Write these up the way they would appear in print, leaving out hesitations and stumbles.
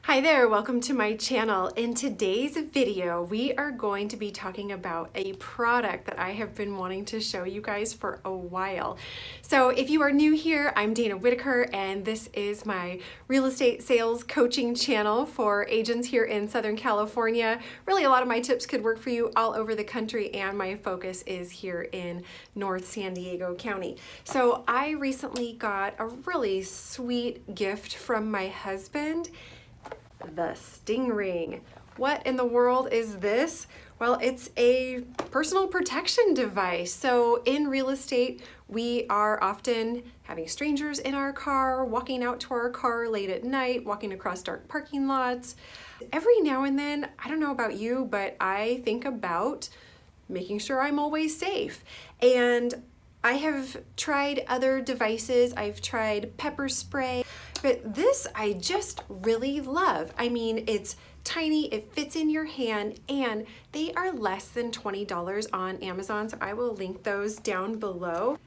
Hi there, welcome to my channel. In today's video, we are going to be talking about a product that I have been wanting to show you guys for a while. So if you are new here, I'm Dana Whittaker, and this is my real estate sales coaching channel for agents here in Southern California. Really, a lot of my tips could work for you all over the country, and my focus is here in North San Diego County. So I recently got a really sweet gift from my husband. The Sting Ring. What in the world is this? Well, it's a personal protection device. So in real estate, we are often having strangers in our car, walking out to our car late at night, walking across dark parking lots. Every now and then, I don't know about you, but I think about making sure I'm always safe. And I have tried other devices. I've tried pepper spray, but this I just really love. I mean, it's tiny, it fits in your hand, and they are less than $20 on Amazon, so I will link those down below.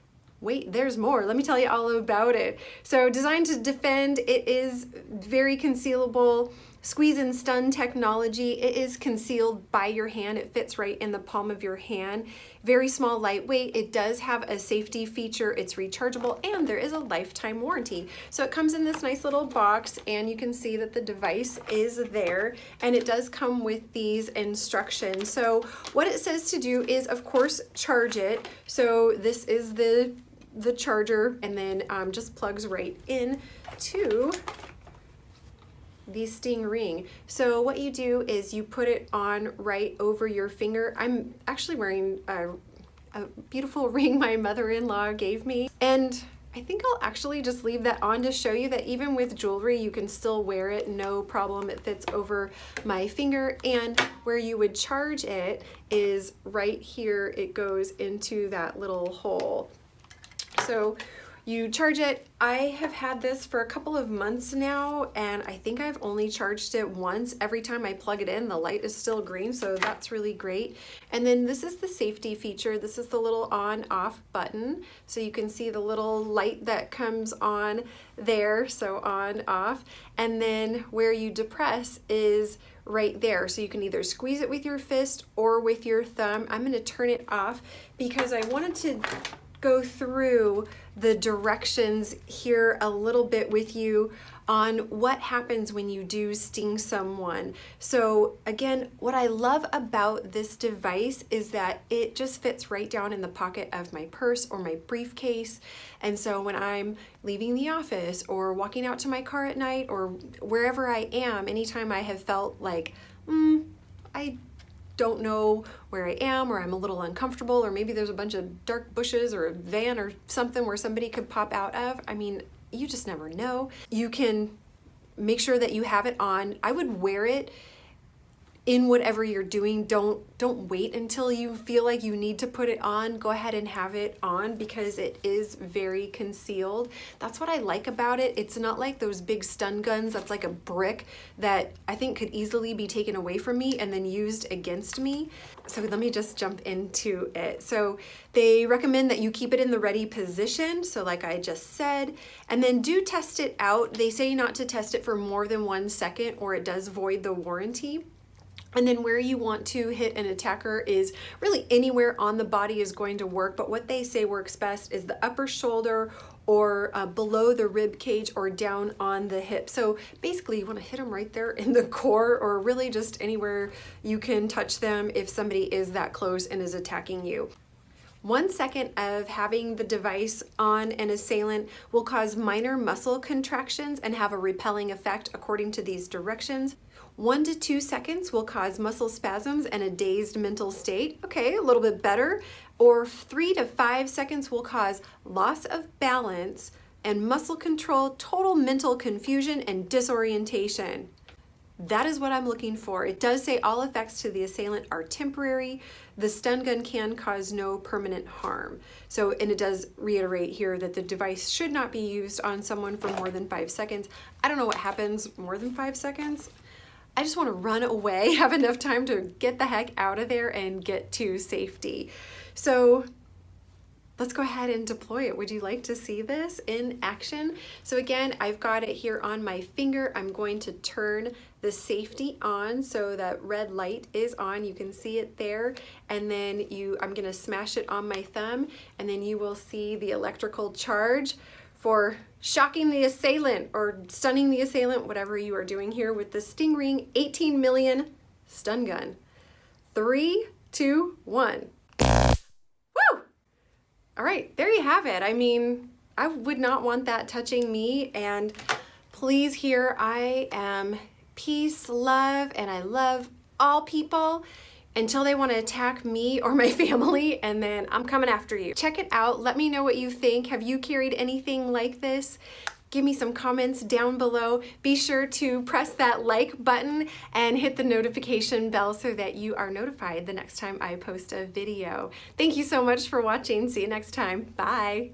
Wait, there's more. Let me tell you all about it. So designed to defend, it is very concealable. Squeeze and stun technology. It is concealed by your hand. It fits right in the palm of your hand. Very small, lightweight. It does have a safety feature. It's rechargeable, and there is a lifetime warranty. So it comes in this nice little box, and you can see that the device is there, and it does come with these instructions. So what it says to do is, of course, charge it. So this is the charger, and then just plugs right in to the Sting Ring. So what you do is you put it on right over your finger. I'm actually wearing a beautiful ring my mother-in-law gave me, and I think I'll actually just leave that on to show you that even with jewelry you can still wear it, no problem. It fits over my finger, and where you would charge it is right here. It goes into that little hole. So you charge it. I have had this for a couple of months now, and I think I've only charged it once. Every time I plug it in, the light is still green, so that's really great. And then this is the safety feature. This is the little on-off button. So you can see the little light that comes on there, so on, off. And then where you depress is right there. So you can either squeeze it with your fist or with your thumb. I'm gonna turn it off because I wanted to go through the directions here a little bit with you on what happens when you do sting someone. So again, what I love about this device is that it just fits right down in the pocket of my purse or my briefcase. And so when I'm leaving the office or walking out to my car at night or wherever I am, anytime I have felt like, I don't know where I am, or I'm a little uncomfortable, or maybe there's a bunch of dark bushes or a van or something where somebody could pop out of. I mean, you just never know. You can make sure that you have it on. I would wear it in whatever you're doing. Don't wait until you feel like you need to put it on. Go ahead and have it on because it is very concealed. That's what I like about it. It's not like those big stun guns that's like a brick that I think could easily be taken away from me and then used against me. So let me just jump into it. So they recommend that you keep it in the ready position, so like I just said, and then do test it out. They say not to test it for more than 1 second or it does void the warranty. And then where you want to hit an attacker is really anywhere on the body is going to work, but what they say works best is the upper shoulder or below the rib cage or down on the hip. So basically you want to hit them right there in the core, or really just anywhere you can touch them if somebody is that close and is attacking you. 1 second of having the device on an assailant will cause minor muscle contractions and have a repelling effect according to these directions. 1 to 2 seconds will cause muscle spasms and a dazed mental state. Okay, a little bit better. Or 3 to 5 seconds will cause loss of balance and muscle control, total mental confusion and disorientation. That is what I'm looking for. It does say all effects to the assailant are temporary. The stun gun can cause no permanent harm. So, and it does reiterate here that the device should not be used on someone for more than 5 seconds. I don't know what happens more than 5 seconds. I just want to run away, have enough time to get the heck out of there and get to safety. So let's go ahead and deploy it. Would you like to see this in action? So again, I've got it here on my finger. I'm going to turn the safety on so that red light is on. You can see it there. And then I'm gonna smash it on my thumb, and then you will see the electrical charge for shocking the assailant or stunning the assailant, whatever you are doing here with the Stingray 18 million stun gun. 3, 2, 1. Woo! All right, there you have it. I mean, I would not want that touching me. And please here, I am peace, love, and I love all people until they want to attack me or my family, and then I'm coming after you. Check it out. Let me know what you think. Have you carried anything like this? Give me some comments down below. Be sure to press that like button and hit the notification bell so that you are notified the next time I post a video. Thank you so much for watching. See you next time. Bye.